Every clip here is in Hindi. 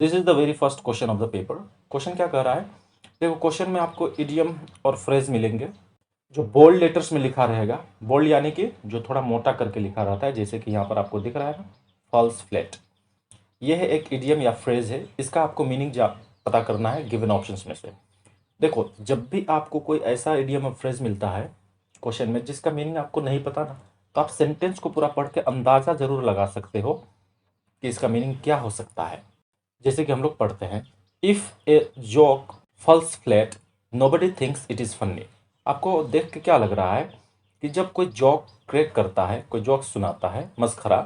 This is the very first question of the paper. Question क्या कह रहा है, देखो क्वेश्चन में आपको इडियम और फ्रेज मिलेंगे जो बोल्ड लेटर्स में लिखा रहेगा। बोल्ड यानी कि जो थोड़ा मोटा करके लिखा रहता है, जैसे कि यहाँ पर आपको दिख रहा है ना, फॉल्स फ्लैट। यह है एक इडियम या फ्रेज है, इसका आपको मीनिंग पता करना है गिवन ऑप्शंस में से। देखो जब भी आपको कोई ऐसा इडियम और फ्रेज मिलता है क्वेश्चन में जिसका मीनिंग आपको नहीं पता ना, तो आप सेंटेंस को पूरा पढ़ के अंदाजा जरूर लगा सकते हो कि इसका मीनिंग क्या हो सकता है। जैसे कि हम लोग पढ़ते हैं, if a joke falls flat nobody thinks it is funny. आपको देख के क्या लग रहा है कि जब कोई जोक क्रैक करता है, कोई जोक सुनाता है मस्खरा,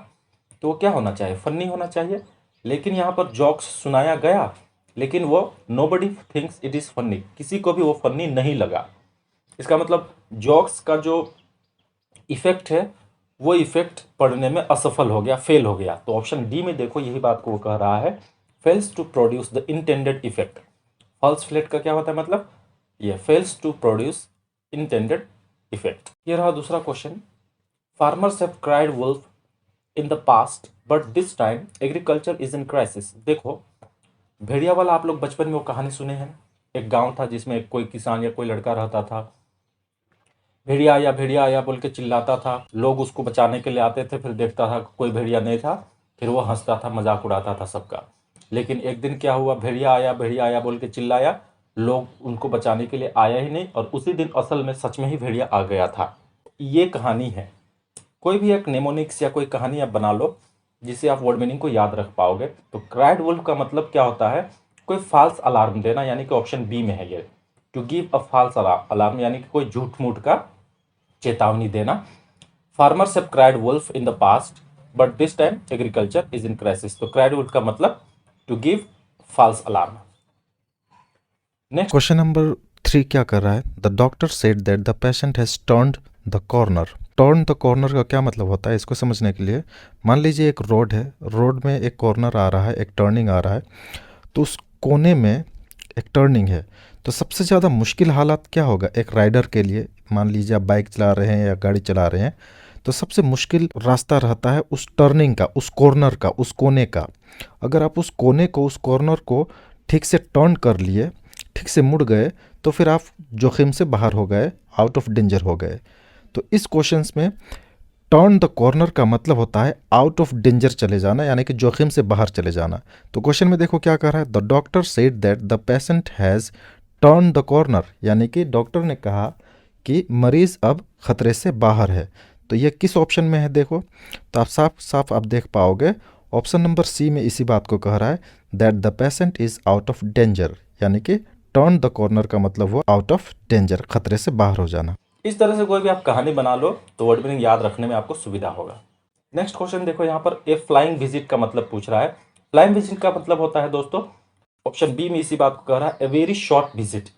तो वो क्या होना चाहिए, फनी होना चाहिए। लेकिन यहाँ पर जोक्स सुनाया गया लेकिन वो nobody thinks it is funny, किसी को भी वो फनी नहीं लगा। इसका मतलब जोक्स का जो इफेक्ट है वो इफेक्ट पढ़ने में असफल हो गया, फेल हो गया। तो ऑप्शन डी में देखो यही बात को वो कह रहा है, fails to produce the intended effect. Falls flat का क्या होता है मतलब, ये fails to produce intended effect. ये रहा दूसरा question, farmers have cried wolf in the past but this time agriculture is in crisis. देखो भेड़िया वाला आप लोग बचपन में वो कहानी सुने हैं। एक गांव था जिसमें कोई किसान या कोई लड़का रहता था, भेड़िया आया बोल के चिल्लाता था, लोग उसको बचाने के लिए आते थे, फिर देखता था कोई भेड़िया नहीं था, फिर वो हंसता था, मजाक उड़ाता था सबका। लेकिन एक दिन क्या हुआ, भेड़िया आया बोल के चिल्लाया, लोग उनको बचाने के लिए आया ही नहीं, और उसी दिन असल में सच में ही भेड़िया आ गया था। ये कहानी है। कोई भी एक नेमोनिक्स या कोई कहानी आप बना लो जिससे आप वर्ड मीनिंग को याद रख पाओगे। तो क्राइड वुल्फ का मतलब क्या होता है, कोई फाल्स अलार्म देना, यानी कि ऑप्शन बी में है ये, to give a false alarm, यानी कि कोई झूठ मूठ का चेतावनी देना। Farmers have cried wolf in the past but this time agriculture is in crisis. तो क्राइड वुल्फ का मतलब to give false alarm. Next question number 3 क्या कर रहा है? The doctor said that the patient has turned the corner. Turn the corner का क्या मतलब होता है, इसको समझने के लिए मान लीजिए एक रोड है, रोड में एक कॉर्नर आ रहा है, एक टर्निंग आ रहा है, तो उस कोने में एक टर्निंग है। तो सबसे ज़्यादा मुश्किल हालात क्या होगा एक राइडर के लिए? मान लीजिए आप बाइक चला रहे हैं या गाड़ी चला रहे हैं, तो सबसे मुश्किल रास्ता रहता है उस टर्निंग का, उस कॉर्नर का, उस कोने का। अगर आप उस कोने को, उस कॉर्नर को ठीक से टर्न कर लिए, ठीक से मुड़ गए, तो फिर आप जोखिम से बाहर हो गए, आउट ऑफ डेंजर हो गए। तो इस क्वेश्चंस में टर्न द कॉर्नर का मतलब होता है आउट ऑफ डेंजर चले जाना, यानी कि जोखिम से बाहर चले जाना। तो क्वेश्चन में देखो क्या कर रहा है, the doctor said that the patient has turn the corner, यानी कि डॉक्टर ने कहा कि मरीज अब खतरे से बाहर है। तो ये किस ऑप्शन में है देखो, तो आप साफ साफ आप देख पाओगे ऑप्शन नंबर सी में इसी बात को कह रहा है, that the patient is out of danger, यानी कि टर्न द कॉर्नर का मतलब हुआ आउट ऑफ डेंजर, खतरे से बाहर हो जाना। इस तरह से कोई भी आप कहानी बना लो तो वर्ड मीनिंग याद रखने में आपको सुविधा होगा। नेक्स्ट क्वेश्चन देखो, यहाँ पर ए फ्लाइंग विजिट का मतलब पूछ रहा है। फ्लाइंग विजिट का मतलब होता है दोस्तों, ऑप्शन बी में इसी बात को कह रहा है, a very short visit.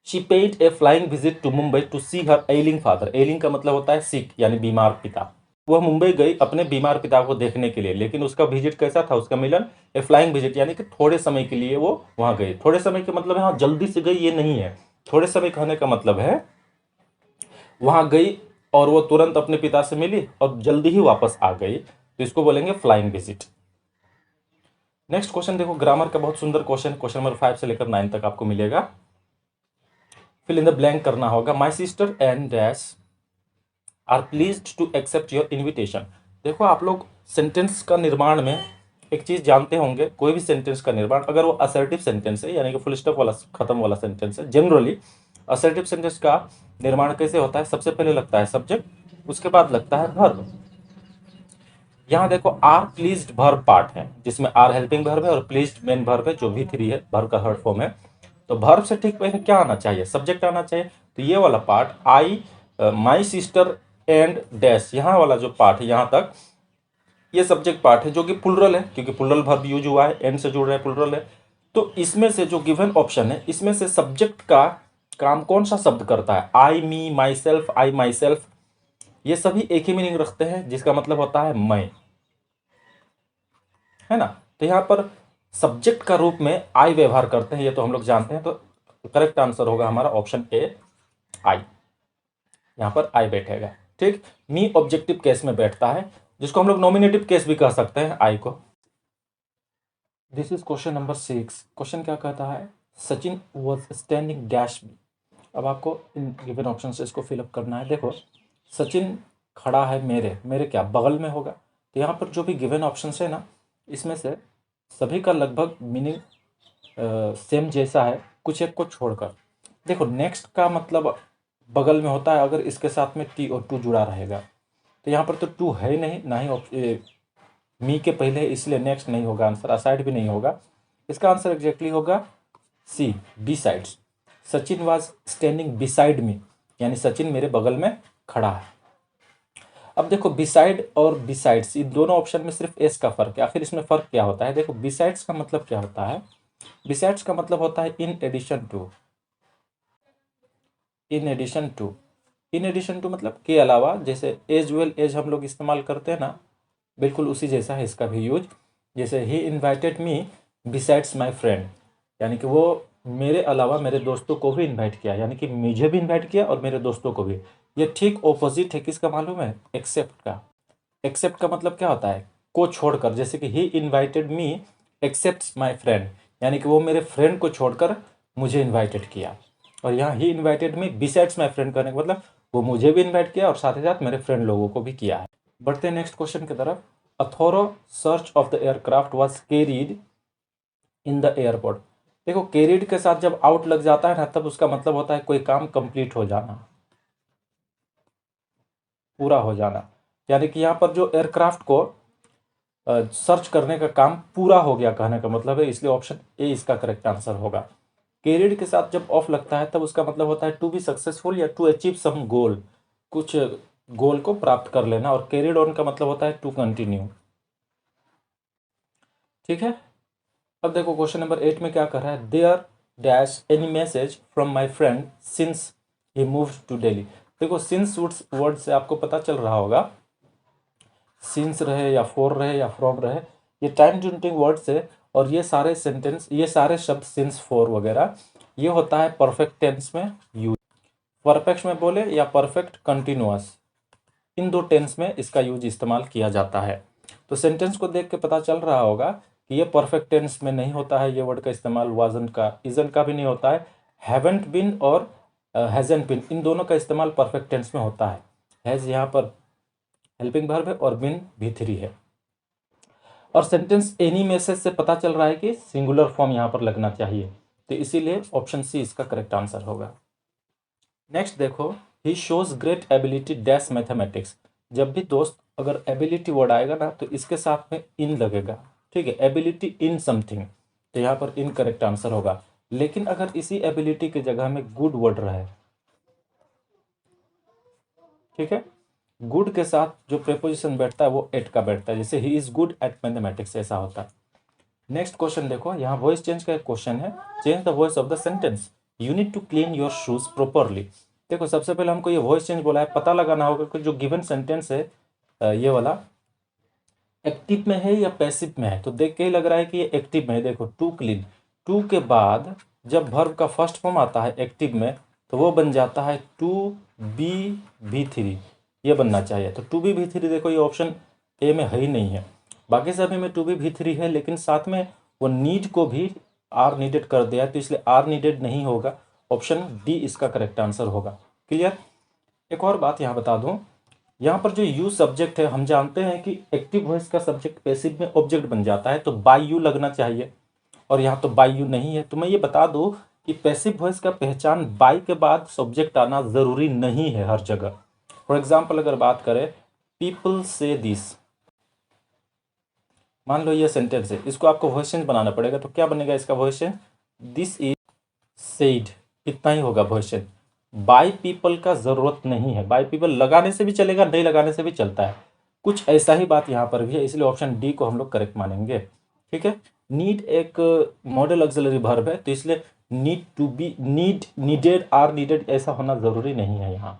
She paid a flying visit to Mumbai to see her ailing father. Ailing का मतलब होता है सिक, यानी बीमार पिता। वह मुंबई गई अपने बीमार पिता को देखने के लिए, लेकिन उसका विजिट कैसा था, उसका मिलन ए फ्लाइंग विजिट, यानी कि थोड़े समय के लिए वो वहां गई। थोड़े समय के मतलब है हाँ जल्दी से गई ये नहीं है, थोड़े समय कहने का मतलब है वहां गई और वो तुरंत अपने पिता से मिली और जल्दी ही वापस आ गई, तो इसको बोलेंगे फ्लाइंग विजिट। नेक्स्ट क्वेश्चन देखो, ग्रामर का बहुत सुंदर क्वेश्चन, क्वेश्चन नंबर 5 से लेकर 9 तक आपको मिलेगा। फिल इन द ब्लैंक करना होगा। My sister and dash are pleased to accept your invitation. देखो आप लोग सेंटेंस का निर्माण में एक चीज जानते होंगे, कोई भी सेंटेंस का निर्माण अगर वो असर्टिव सेंटेंस है, यानी कि फुल स्टॉप वाला खत्म वाला सेंटेंस है, जनरली असर्टिव सेंटेंस का निर्माण कैसे होता है, सबसे पहले लगता है सब्जेक्ट, उसके बाद लगता है वर्ब। यहाँ देखो आर प्लीज्ड वर्ब पार्ट है जिसमें आर हेल्पिंग वर्ब है और प्लीज्ड मेन वर्ब है जो V3 है, वर्ब का थर्ड फॉर्म है। तो वर्ब से ठीक पहले क्या आना चाहिए, सब्जेक्ट आना चाहिए। तो ये वाला part I my sister and dash, यहाँ वाला जो पार्ट है यहाँ तक ये सब्जेक्ट पार्ट है जो कि प्लुरल है, क्योंकि प्लुरल वर्ब यूज हुआ है, एंड से जुड़ रहा है, प्लुरल है। तो इसमें से जो गिवन ऑप्शन है इसमें से सब्जेक्ट का काम कौन सा शब्द करता है, आई मी my self, I my self, ये सभी एक ही मीनिंग रखते हैं जिसका मतलब होता है मैं, है ना। तो यहाँ पर सब्जेक्ट का रूप में आई व्यवहार करते हैं, ये तो हम लोग जानते हैं। तो करेक्ट आंसर होगा हमारा ऑप्शन ए आई, यहाँ पर आई बैठेगा। ठीक, मी ऑब्जेक्टिव केस में बैठता है, जिसको हम लोग नॉमिनेटिव केस भी कह सकते हैं आई को। This is question number 6। Question क्या कहता है, सचिन वॉज स्टैंडिंग डैश मी। अब आपको इन गिवन ऑप्शन से इसको फिलअप करना है। देखो सचिन खड़ा है मेरे मेरे क्या बगल में होगा, तो यहाँ पर जो भी गिवन ऑप्शन है ना, इसमें से सभी का लगभग मीनिंग सेम जैसा है, कुछ एक को छोड़कर। देखो नेक्स्ट का मतलब बगल में होता है अगर इसके साथ में टी और टू जुड़ा रहेगा, तो यहाँ पर तो टू है ही नहीं, ना ही मी के पहले है, इसलिए नेक्स्ट नहीं होगा आंसर, असाइड भी नहीं होगा। इसका आंसर एग्जैक्टली होगा C, besides. Sachin was standing beside me, यानी सचिन मेरे बगल में खड़ा है। अब देखो बिसाइड और बिसाइड्स इन दोनों ऑप्शन में सिर्फ एस का फर्क है। आखिर इसमें फर्क क्या होता है? देखो बिसाइड्स का मतलब क्या होता है, बिसाइड्स का मतलब होता है in addition to. In addition to, in addition to मतलब के अलावा, जैसे एज वेल एज हम लोग इस्तेमाल करते हैं ना, बिल्कुल उसी जैसा है इसका भी यूज। जैसे ही इन्वाइटेड मी बिसाइड्स माई फ्रेंड, यानी कि वो मेरे अलावा मेरे दोस्तों को भी इनवाइट किया, यानी कि मुझे भी इनवाइट किया और मेरे दोस्तों को भी। ये ठीक ऑपोजिट है किसका मालूम है? एक्सेप्ट का। एक्सेप्ट का मतलब क्या होता है? को छोड़कर, जैसे कि he invited me except my friend, यानी कि वो मेरे फ्रेंड को छोड़कर मुझे इन्वाइटेड किया। और यहाँ ही invited me besides my friend करने का मतलब वो मुझे भी इन्वाइट किया और साथ ही साथ मेरे फ्रेंड लोगों को भी किया है। बढ़ते हैं नेक्स्ट क्वेश्चन की तरफ। A thorough search of the aircraft was carried in the airport. देखो कैरीड के साथ जब आउट लग जाता है ना, तब उसका मतलब होता है कोई काम कंप्लीट हो जाना, पूरा हो जाना। यानी कि यहाँ पर जो एयरक्राफ्ट को सर्च करने का काम पूरा हो गया कहने का मतलब है, इसलिए ऑप्शन ए इसका करेक्ट आंसर होगा। कैरीड के साथ जब ऑफ लगता है तब उसका मतलब होता है टू बी सक्सेसफुल या टू अचीव सम गोल, कुछ गोल को प्राप्त कर लेना। और कैरीड ऑन का मतलब होता है टू कंटिन्यू। ठीक है। अब देखो क्वेश्चन नंबर 8 में क्या कर रहा है, there dash any message from my friend since he move to Delhi. देखो सिंस वर्ड से आपको पता चल रहा होगा, सिंस रहे या फॉर रहे या फ्रॉम रहे, ये टाइम डिनोटिंग वर्ड्स है। और ये सारे सेंटेंस, ये सारे शब्द सिंस फॉर वगैरह, ये होता है परफेक्ट टेंस में यूज। परफेक्ट में बोले या परफेक्ट कंटिन्यूअस, इन दो टेंस में इसका यूज इस्तेमाल किया जाता है। तो सेंटेंस को देख के पता चल रहा होगा कि ये परफेक्ट टेंस में नहीं होता है, ये वर्ड का इस्तेमाल वाजन का, इजन का भी नहीं होता है। हैवेंट बिन और हैजंट बिन, इन दोनों का इस्तेमाल परफेक्ट टेंस में होता है। हैज यहाँ पर हेल्पिंग वर्ब है और बिन भी3 है। और सेंटेंस एनी मैसेज से पता चल रहा है कि सिंगुलर फॉर्म यहाँ पर लगना चाहिए, तो इसीलिए ऑप्शन सी इसका करेक्ट आंसर होगा। नेक्स्ट देखो, he shows great ability dash mathematics. जब भी दोस्त अगर एबिलिटी वर्ड आएगा ना, तो इसके साथ में इन लगेगा। ठीक है, एबिलिटी इन समथिंग, तो यहाँ पर इन करेक्ट आंसर होगा। लेकिन अगर इसी एबिलिटी की जगह में गुड वर्ड रहे, ठीक है, गुड के साथ जो प्रेपोजिशन बैठता है वो एट का बैठता है, जैसे he is good at mathematics, ऐसा होता है। नेक्स्ट क्वेश्चन देखो, यहाँ वॉइस चेंज का एक क्वेश्चन है, change the voice of the sentence, you need to clean your shoes properly. देखो सबसे पहले हमको ये वॉइस चेंज बोला है, पता लगाना होगा कि जो गिवन सेंटेंस है ये वाला एक्टिव में है या पैसिव में है। तो देख के ही लग रहा है कि ये एक्टिव में है। देखो टू क्लीन, टू के बाद जब वर्ब का फर्स्ट फॉर्म आता है एक्टिव में, तो वो बन जाता है टू बी भी3, ये बनना चाहिए। तो टू बी भी3, देखो ये ऑप्शन ए में है ही नहीं है। बाकी सभी में टू बी भी3 है, लेकिन साथ में वो नीड को भी आर नीडेड कर दिया है, तो इसलिए आर नीडेड नहीं होगा। ऑप्शन डी इसका करेक्ट आंसर होगा। क्लियर। एक और बात यहाँ बता दूँ, यहाँ पर जो यू सब्जेक्ट है, हम जानते हैं कि एक्टिव वॉइस का सब्जेक्ट पैसिव में ऑब्जेक्ट बन जाता है, तो बाय यू लगना चाहिए, और यहाँ तो बाय यू नहीं है। तो मैं ये बता दूँ कि पैसिव वॉइस का पहचान बाय के बाद सब्जेक्ट आना ज़रूरी नहीं है हर जगह। फॉर एग्जाम्पल अगर बात करें, पीपल से दिस, मान लो ये सेंटेंस है, इसको आपको वॉइस चेंज बनाना पड़ेगा, तो क्या बनेगा इसका voice change? This is said, इतना ही होगा वॉइस चेंज। बाय पीपल का जरूरत नहीं है, बाय पीपल लगाने से भी चलेगा, नहीं लगाने से भी चलता है। कुछ ऐसा ही बात यहाँ पर भी है, इसलिए ऑप्शन डी को हम लोग करेक्ट मानेंगे। ठीक है। नीड एक मॉडल ऑक्सिलरी वर्ब है, तो इसलिए need to be, need, needed, are needed ऐसा होना जरूरी नहीं है यहाँ।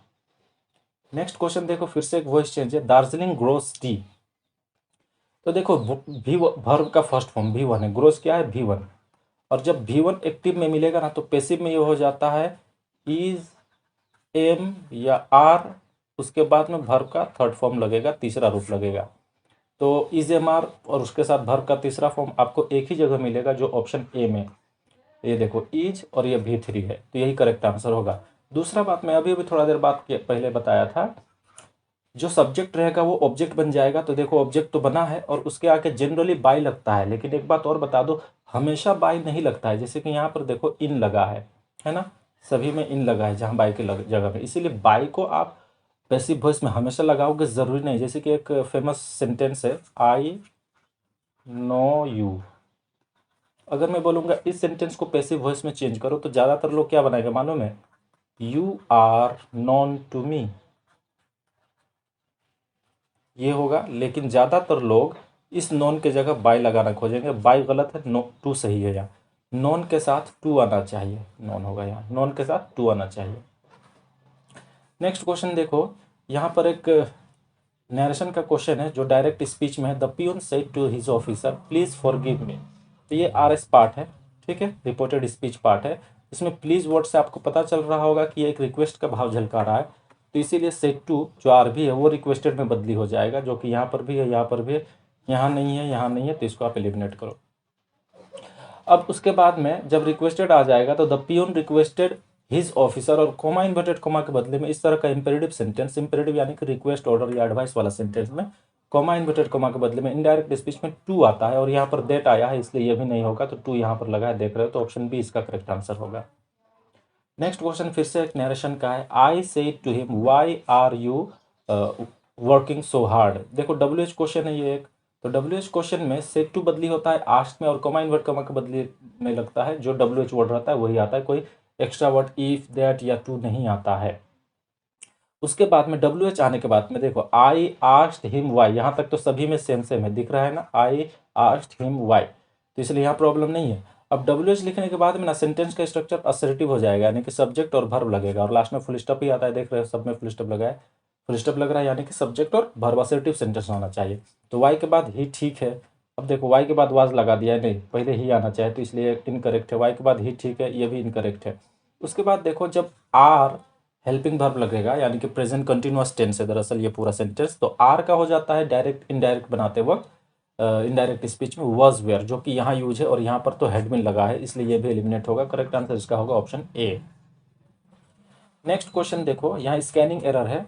नेक्स्ट क्वेश्चन देखो, फिर से एक वॉइस चेंज है, दार्जिलिंग ग्रोस टी। तो देखो भी वर्ब का फर्स्ट फॉर्म भी1 है, ग्रोस क्या है? भी1। और जब भी1 एक्टिव में मिलेगा ना, तो पैसिव में ये हो जाता है इज, एम या आर, उसके बाद में वर्ब का थर्ड फॉर्म लगेगा, तीसरा रूप लगेगा। तो इज एम आर और उसके साथ वर्ब का तीसरा फॉर्म आपको एक ही जगह मिलेगा, जो ऑप्शन ए में, ये देखो इज और ये V3 है, तो यही करेक्ट आंसर होगा। दूसरा बात मैं अभी थोड़ा देर बाद पहले बताया था, जो सब्जेक्ट रहेगा वो ऑब्जेक्ट बन जाएगा। तो देखो ऑब्जेक्ट तो बना है और उसके आगे जनरली बाय लगता है, लेकिन एक बात और बता दो, हमेशा बाय नहीं लगता है। जैसे कि यहाँ पर देखो इन लगा है ना, सभी में इन लगा है जहाँ बाय के जगह में, इसीलिए बाय को आप पैसिव वॉइस में हमेशा लगाओगे ज़रूरी नहीं। जैसे कि एक फेमस सेंटेंस है, आई नो यू, अगर मैं बोलूँगा इस सेंटेंस को पैसिव वॉइस में चेंज करो, तो ज़्यादातर लोग क्या बनाएगा मालूम है, you are known to me, ये होगा। लेकिन ज़्यादातर लोग इस नॉन के जगह बाय लगाना खोजेंगे। बाय गलत है, नो टू सही है। यहाँ नॉन के साथ टू आना चाहिए, नॉन होगा यहाँ, नॉन के साथ टू आना चाहिए। नेक्स्ट क्वेश्चन देखो, यहाँ पर एक नरेशन का क्वेश्चन है जो डायरेक्ट स्पीच में है। The peon said to his officer please forgive me, तो ये RS पार्ट है, ठीक है, रिपोर्टेड स्पीच पार्ट है। इसमें प्लीज वर्ड से आपको पता चल रहा होगा कि ये एक रिक्वेस्ट का भाव झलका रहा है, तो इसीलिए सेड टू जो RV है वो रिक्वेस्टेड में बदली हो जाएगा, जो कि यहाँ पर भी है, यहाँ पर भी है, यहाँ नहीं है, यहाँ नहीं है, तो इसको आप एलिमिनेट करो। अब उसके बाद में जब रिक्वेस्टेड आ जाएगा तो the peon requested his officer, और कोमा इन्वर्टेड कोमा के बदले में इस तरह का इंपेरेटिव सेंटेंस, इंपेरेटिव यानी कि रिक्वेस्ट, ऑर्डर या एडवाइस वाला सेंटेंस में कोमा इन्वर्टेड कोमा के बदले में इनडायरेक्ट स्पीच में टू आता है, और यहाँ पर दैट आया है इसलिए ये भी नहीं होगा, तो टू यहाँ पर लगा है, देख रहे हो, तो ऑप्शन बी इसका करेक्ट आंसर होगा। नेक्स्ट क्वेश्चन फिर से एक नरेशन का है। I said to him why are you working so hard. देखो WH क्वेश्चन है ये एक, तो WH क्वेश्चन में सेड टू बदली होता है आस्क में, और कोमा इन्वर्ट कोमा के बदले में लगता है जो WH वर्ड रहता है वही आता है, कोई एक्स्ट्रा वर्ड इफ दैट या टू नहीं आता है। उसके बाद में WH आने के बाद में देखो आई आस्क्ड हिम व्हाई, यहाँ तक तो सभी में सेम सेम है, दिख रहा है ना, आई आस्क्ड हिम व्हाई, तो इसलिए यहाँ प्रॉब्लम नहीं है। अब WH लिखने के बाद में ना सेंटेंस का स्ट्रक्चर असर्टिव हो जाएगा, यानी कि सब्जेक्ट और वर्ब लगेगा, और लास्ट में फुल स्टॉप ही आता है, देख रहे हो सब में फुल स्टॉप लगा है, फुल स्टॉप लग रहा है, यानी कि सब्जेक्ट और वर्ब असर्टिव सेंटेंस होना चाहिए। तो वाई के बाद ही ठीक है, अब देखो वाई के बाद वाज लगा दिया है, नहीं पहले ही आना चाहिए, तो इसलिए इनकरेक्ट है। वाई के बाद ही ठीक है, ये भी इनकरेक्ट है। उसके बाद देखो जब आर हेल्पिंग वर्ब लगेगा, यानी कि प्रेजेंट कंटिन्यूअस टेंस है दरअसल ये पूरा सेंटेंस, तो आर का हो जाता है डायरेक्ट इनडायरेक्ट बनाते वक्त इनडायरेक्ट स्पीच में वॉज वेयर, जो कि यहाँ यूज है, और यहाँ पर तो हेड में लगा है, इसलिए ये भी एलिमिनेट होगा। करेक्ट आंसर इसका होगा ऑप्शन ए। नेक्स्ट क्वेश्चन देखो, यहाँ स्कैनिंग एरर है,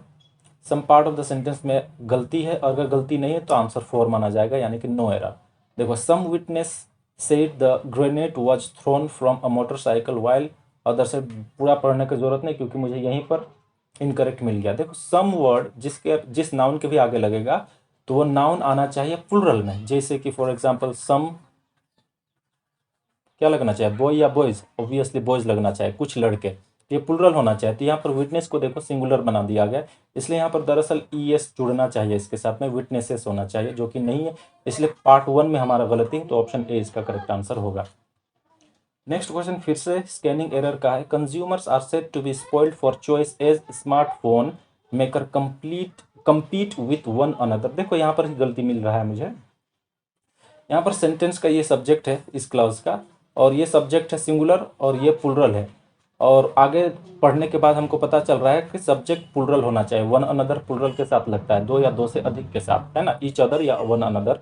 some part of the sentence में गलती है, और अगर गलती नहीं है तो आंसर 4 माना जाएगा, यानी कि नो एरर। देखो some witness said the grenade was thrown from a motorcycle while other say, पूरा पढ़ने की जरूरत नहीं क्योंकि मुझे यहीं पर इनकरेक्ट मिल गया। देखो सम वर्ड जिस नाउन के भी आगे लगेगा तो वो नाउन आना चाहिए प्लूरल में, जैसे कि फॉर एग्जांपल सम क्या लगना चाहिए, बॉय या बॉयज, ऑब्वियसली बॉयज लगना चाहिए, कुछ लड़के, ये प्लूरल होना चाहिए। तो यहाँ पर विटनेस को देखो सिंगुलर बना दिया गया, इसलिए यहाँ पर दरअसल ES जुड़ना चाहिए इसके साथ में, विटनेसेस होना चाहिए, जो कि नहीं है, इसलिए पार्ट 1 में हमारा गलती है, तो ऑप्शन ए इसका करेक्ट आंसर होगा। नेक्स्ट क्वेश्चन फिर से स्कैनिंग एरर का है। Consumers are said to be spoiled for choice as smartphone maker compete with one another. देखो यहाँ पर ही गलती मिल रहा है मुझे, यहाँ पर सेंटेंस का ये सब्जेक्ट है इस क्लाउज का, और ये सब्जेक्ट है सिंगुलर और ये प्लूरल है, और आगे पढ़ने के बाद हमको पता चल रहा है कि सब्जेक्ट प्लूरल होना चाहिए, वन अनदर प्लूरल के साथ लगता है, दो या दो से अधिक के साथ, है ना, ईच अदर या वन अनदर,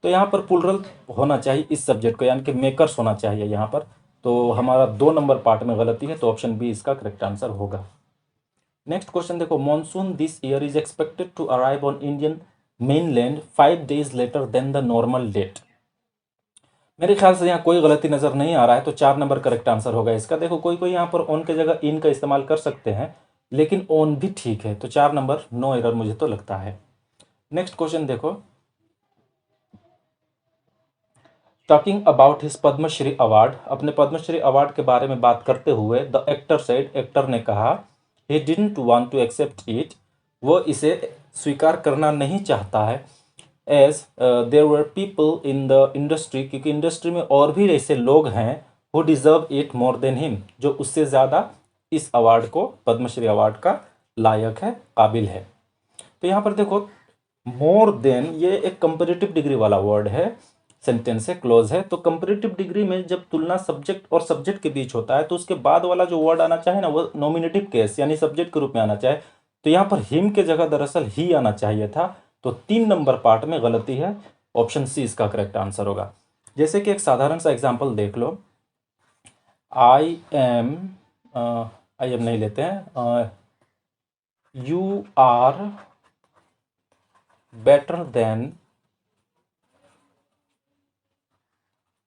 तो यहाँ पर प्लूरल होना चाहिए इस सब्जेक्ट को, यानी कि मेकर्स होना चाहिए यहाँ पर, तो हमारा 2 नंबर पार्ट में गलती है, तो ऑप्शन बी इसका करेक्ट आंसर होगा। नेक्स्ट क्वेश्चन देखो, monsoon this year is expected to arrive on Indian mainland 5 days later than the normal date. मेरे ख्याल से यहाँ कोई गलती नज़र नहीं आ रहा है, तो 4 नंबर करेक्ट आंसर होगा इसका। देखो कोई कोई यहाँ पर ऑन के जगह इन का इस्तेमाल कर सकते हैं, लेकिन ऑन भी ठीक है, तो 4 नंबर नो एरर मुझे तो लगता है। नेक्स्ट क्वेश्चन देखो, talking about his Padma Shri award, अपने पद्मश्री अवार्ड के बारे में बात करते हुए द एक्टर सेड, एक्टर ने कहा, he didn't want to accept it, वो इसे स्वीकार करना नहीं चाहता है, as there were people in the industry, क्योंकि इंडस्ट्री में और भी ऐसे लोग हैं who deserve it more than him, जो उससे ज़्यादा इस अवार्ड को, पद्मश्री अवार्ड का लायक है, काबिल है। तो यहाँ पर देखो मोर देन ये एक कंपेरेटिव डिग्री वाला वर्ड है, सेंटेंस है, क्लोज है, तो कंपेरेटिव डिग्री में जब तुलना सब्जेक्ट और सब्जेक्ट के बीच होता है तो उसके बाद वाला जो वर्ड आना चाहिए ना वो नॉमिनेटिव केस यानी सब्जेक्ट के रूप में आना चाहिए, तो यहाँ पर हिम के जगह दरअसल ही आना चाहिए था, तो 3 नंबर पार्ट में गलती है, ऑप्शन सी इसका करेक्ट आंसर होगा। जैसे कि एक साधारण सा एग्जांपल देख लो, आई एम नहीं लेते हैं, you are better than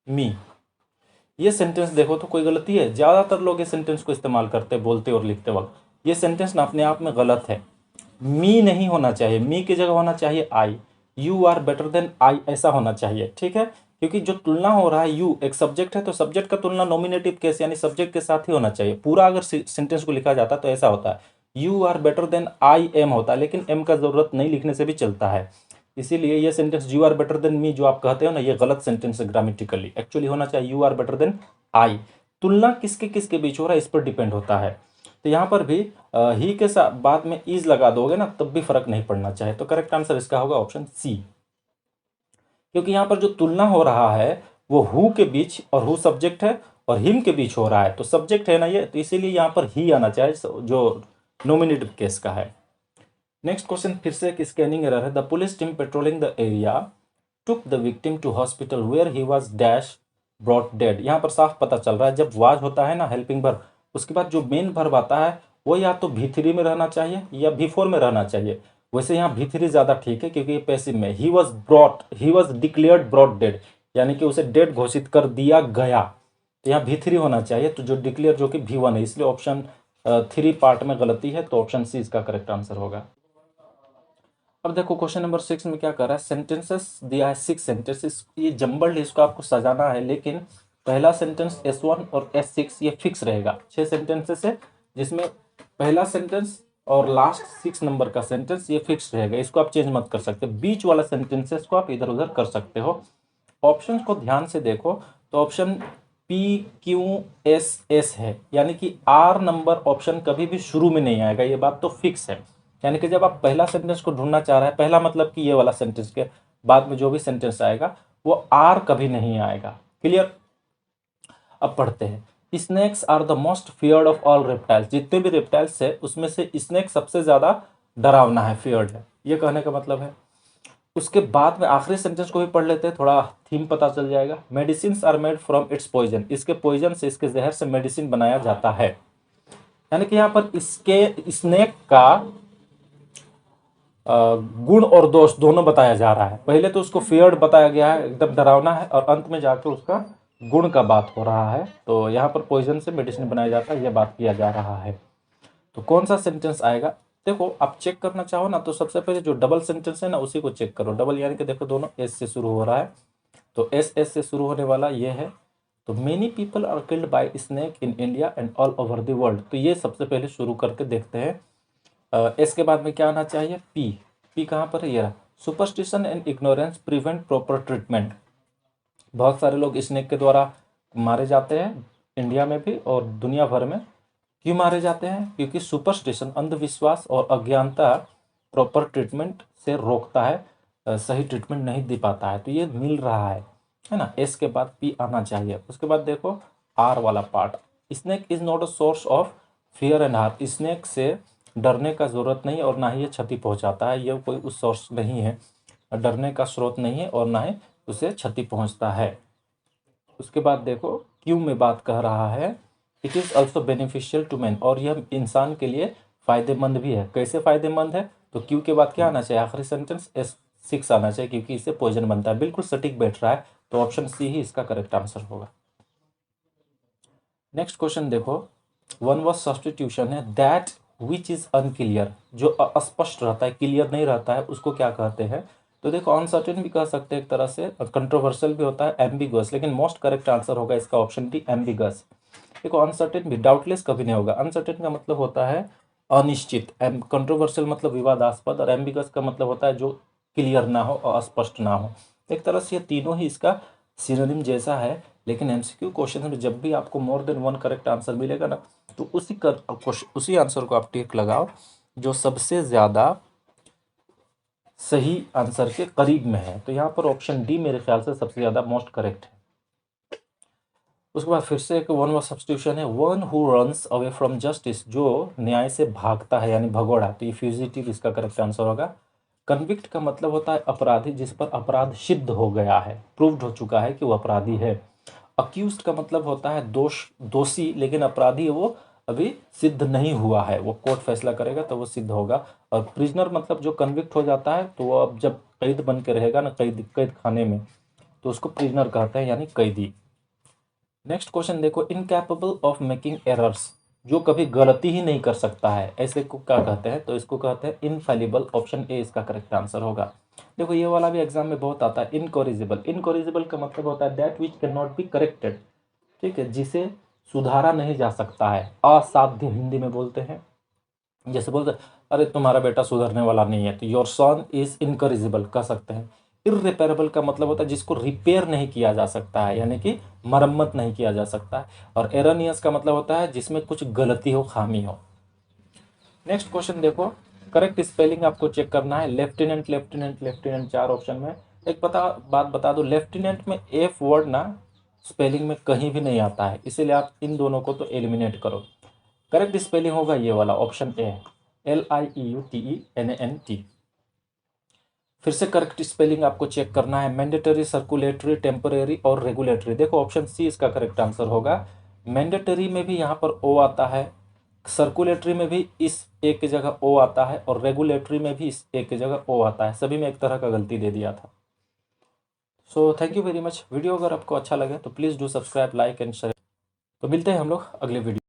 me. ये सेंटेंस देखो तो कोई गलती है? ज़्यादातर लोग ये सेंटेंस को इस्तेमाल करते हैं बोलते और लिखते वक्त। ये सेंटेंस ना अपने आप में गलत है। मी नहीं होना चाहिए, मी की जगह होना चाहिए I. You are better than I, ऐसा होना चाहिए, ठीक है। क्योंकि जो तुलना हो रहा है, यू एक सब्जेक्ट है तो सब्जेक्ट का तुलना नॉमिनेटिव केस यानी सब्जेक्ट के साथ ही होना चाहिए। पूरा अगर सेंटेंस को लिखा जाता तो ऐसा होता है, you are better than I am होता है, लेकिन एम का जरूरत नहीं लिखने से भी चलता है। इसीलिए ये sentence you are better than me जो आप कहते हो ना, ये गलत सेंटेंस है ग्रामेटिकली। एक्चुअली होना चाहिए you are better than I. तुलना किसके किसके बीच हो रहा है इस पर डिपेंड होता है। तो यहाँ पर भी ही के साथ बाद में इज लगा दोगे ना तब भी फर्क नहीं पड़ना चाहिए। तो करेक्ट आंसर इसका होगा ऑप्शन सी। क्योंकि यहाँ पर जो तुलना हो रहा है वो हु के बीच, और हु सब्जेक्ट है और हिम के बीच हो रहा है, तो सब्जेक्ट है ना ये, तो इसीलिए यहाँ पर ही आना चाहिए जो नॉमिनेटिव केस का है। नेक्स्ट क्वेश्चन फिर से एक स्कैनिंग एरर है। The police team patrolling the area took the victim to hospital where he was dash brought dead. यहाँ पर साफ पता चल रहा है जब वाज होता है ना हेल्पिंग वर्ब, उसके बाद जो मेन वर्ब आता है वो या तो V3 में रहना चाहिए या V4 में रहना चाहिए। वैसे यहाँ V3 ज़्यादा ठीक है क्योंकि ये पैसिव में, he was declared brought dead, यानी कि उसे डेड घोषित कर दिया गया, तो यहाँ V3 होना चाहिए। तो जो डिक्लेयर जो कि V1 है, इसलिए ऑप्शन 3 पार्ट में गलती है, तो ऑप्शन सी इसका करेक्ट आंसर होगा। अब देखो क्वेश्चन नंबर 6 में क्या कर रहा है, सेंटेंसेस दिया है 6 सेंटेंसेस, ये जंबल्ड है, इसको आपको सजाना है, लेकिन पहला सेंटेंस S1 और S6 ये फिक्स रहेगा। 6 सेंटेंसेस है जिसमें पहला सेंटेंस और लास्ट 6 नंबर का सेंटेंस ये फिक्स रहेगा, इसको आप चेंज मत कर सकते। बीच वाला सेंटेंसेस को आप इधर उधर कर सकते हो। ऑप्शन को ध्यान से देखो तो ऑप्शन PQSS है, यानी कि R नंबर ऑप्शन कभी भी शुरू में नहीं आएगा, ये बात तो फिक्स है। यानी कि जब आप पहला सेंटेंस को ढूंढना चाह रहे हैं, पहला मतलब कि ये वाला सेंटेंस के बाद में जो भी सेंटेंस आएगा वो R कभी नहीं आएगा। क्लियर? अब पढ़ते हैं। Snakes are the most feared of all reptiles. जितने भी रेप्टाइल्स है उसमें से स्नेक सबसे ज्यादा डरावना है, फियर्ड है, ये कहने का मतलब है। उसके बाद में आखिरी सेंटेंस को भी पढ़ लेते हैं, थोड़ा थीम पता चल जाएगा। Medicine are made from its poison. इसके पॉइजन से, इसके जहर से मेडिसिन बनाया जाता है। यानी कि यहाँ पर इसके स्नेक का गुण और दोष दोनों बताया जा रहा है। पहले तो उसको फियर्ड बताया गया है, एकदम डरावना है, और अंत में जाकर उसका गुण का बात हो रहा है। तो यहाँ पर पॉइजन से मेडिसिन बनाया जाता है, यह बात किया जा रहा है। तो कौन सा सेंटेंस आएगा? देखो आप चेक करना चाहो ना तो सबसे पहले जो डबल सेंटेंस है ना उसी को चेक करो। डबल यानी कि देखो दोनों एस से शुरू हो रहा है, तो एस से शुरू होने वाला ये है। तो many people are killed by snake in India and all over the world, तो ये सबसे पहले शुरू करके देखते हैं। एस के बाद में क्या आना चाहिए? पी कहाँ पर है? ये रहा। Superstition and ignorance prevent proper treatment. बहुत सारे लोग स्नेक के द्वारा मारे जाते हैं इंडिया में भी और दुनिया भर में। क्यों मारे जाते हैं? क्योंकि सुपरस्टिशन, अंधविश्वास और अज्ञानता प्रॉपर ट्रीटमेंट से रोकता है, सही ट्रीटमेंट नहीं दे पाता है। तो ये मिल रहा है ना। एस के बाद पी आना चाहिए। उसके बाद देखो आर वाला part, snake is not a source of fear and harm. Snake से डरने का ज़रूरत नहीं और ना ही ये क्षति पहुंचाता है, ये कोई उस सोर्स नहीं है, डरने का स्रोत नहीं है और ना ही उसे क्षति पहुंचता है। उसके बाद देखो क्यों में बात कह रहा है, it is also beneficial to man, और यह इंसान के लिए फ़ायदेमंद भी है। कैसे फ़ायदेमंद है? तो क्यों के बाद क्या आना चाहिए? आखिरी सेंटेंस S6 आना चाहिए, क्योंकि इससे पॉइजन बनता है। बिल्कुल सटीक बैठ रहा है, तो ऑप्शन सी ही इसका करेक्ट आंसर होगा। नेक्स्ट क्वेश्चन देखो, वन वर्ड सब्स्टिट्यूशन है। दैट विच इज़ अनक्लियर, जो अस्पष्ट रहता है, क्लियर नहीं रहता है, उसको क्या कहते हैं? तो देखो अनसर्टेन भी कह सकते हैं एक तरह से, कंट्रोवर्शियल भी होता है, एम्बिगुअस, लेकिन मोस्ट करेक्ट आंसर होगा इसका ऑप्शन डी, एम्बिगस। देखो अनसर्टेन भी डाउटलेस कभी नहीं होगा। अनसर्टेन का मतलब होता है अनिश्चित, कंट्रोवर्शियल मतलब विवादास्पद, और एम्बिगस का मतलब होता है जो क्लियर ना हो और अस्पष्ट ना हो। एक तरह से ये तीनों ही इसका सिनोनिम जैसा है। लेकिन एमसीक्यू क्वेश्चन में जब भी आपको more than one correct answer मिलेगा ना, तो उसी आंसर को आप टिक लगाओ जो सबसे ज़्यादा सही आंसर के करीब में है। तो यहाँ पर ऑप्शन डी मेरे ख्याल से सबसे ज़्यादा मोस्ट करेक्ट है। उसके बाद फिर से एक वन वर्ड सब्स्टिट्यूशन है। One who runs away from justice, जो न्याय से भागता है यानी भगोड़ा, तो ये फ्यूजिटिव इसका करेक्ट आंसर होगा। कन्विक्ट का मतलब होता है अपराधी जिस पर अपराध सिद्ध हो गया है, प्रूव्ड हो चुका है कि वो अपराधी है। अक्यूज्ड का मतलब होता है दोषी, लेकिन अपराधी वो अभी सिद्ध नहीं हुआ है, वो कोर्ट फैसला करेगा तो वो सिद्ध होगा। और प्रिजनर मतलब जो कन्विक्ट हो जाता है तो वो अब जब कैद बन के रहेगा ना, कैद खाने में, तो उसको प्रिजनर कहते हैं, यानी कैदी। नेक्स्ट क्वेश्चन देखो, इनकैपेबल ऑफ मेकिंग एरर्स, जो कभी गलती ही नहीं कर सकता है, ऐसे को क्या कहते हैं, तो इसको कहते हैं इनफैलिबल। ऑप्शन ए इसका करेक्ट आंसर होगा। देखो ये वाला भी एग्जाम में बहुत आता है, इनकॉरिजिबल। इनकॉरिजिबल का मतलब होता है that which can not be corrected, ठीक है, जिसे सुधारा नहीं जा सकता है, असाध्य हिंदी में बोलते हैं। जैसे बोलते अरे तुम्हारा बेटा सुधरने वाला नहीं है, तो योर सन इज इनकरेजिबल कह सकते हैं। इर्रिपेरेबल का मतलब होता है जिसको रिपेयर नहीं किया जा सकता है, यानी कि मरम्मत नहीं किया जा सकता है। और एरनियस का मतलब होता है जिसमें कुछ गलती हो, खामी हो। नेक्स्ट क्वेश्चन देखो, करेक्ट स्पेलिंग आपको चेक करना है। लेफ्टिनेंट लेफ्टिनेंट लेफ्टिनेंट 4 ऑप्शन में। एक बात बता दो, लेफ्टिनेंट में एफ वर्ड ना स्पेलिंग में कहीं भी नहीं आता है, इसीलिए आप इन दोनों को तो एलिमिनेट करो। करेक्ट स्पेलिंग होगा ये वाला, ऑप्शन ए, LIEUTENNT। फिर से करेक्ट स्पेलिंग आपको चेक करना है। मैंडेटरी, सर्कुलेटरी, टेम्परेरी और रेगुलेटरी। देखो ऑप्शन सी इसका करेक्ट आंसर होगा। मैंडेटरी में भी यहाँ पर ओ आता है, सर्कुलेटरी में भी इस एक की जगह ओ आता है, और रेगुलेटरी में भी इस एक की जगह ओ आता है। सभी में एक तरह का गलती दे दिया था। So thank you very much. Video अगर आपको अच्छा लगे तो please do subscribe, like and share. तो मिलते हैं हम लोग अगले वीडियो।